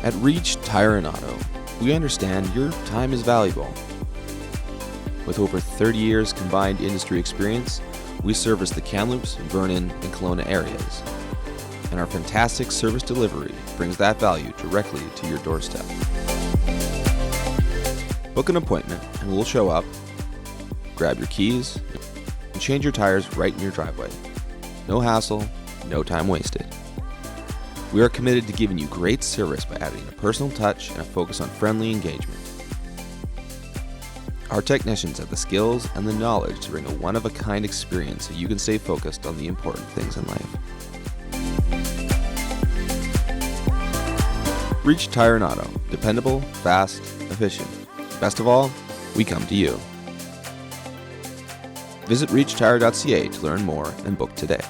At Reach Tire and Auto, we understand your time is valuable. With over 30 years combined industry experience, we service the Kamloops, Vernon, and Kelowna areas. And our fantastic service delivery brings that value directly to your doorstep. Book an appointment and we'll show up, grab your keys, and change your tires right in your driveway. No hassle, no time wasted. We are committed to giving you great service by adding a personal touch and a focus on friendly engagement. Our technicians have the skills and the knowledge to bring a one-of-a-kind experience so you can stay focused on the important things in life. Reach Tire and Auto. Dependable, fast, efficient. Best of all, we come to you. Visit reachtire.ca to learn more and book today.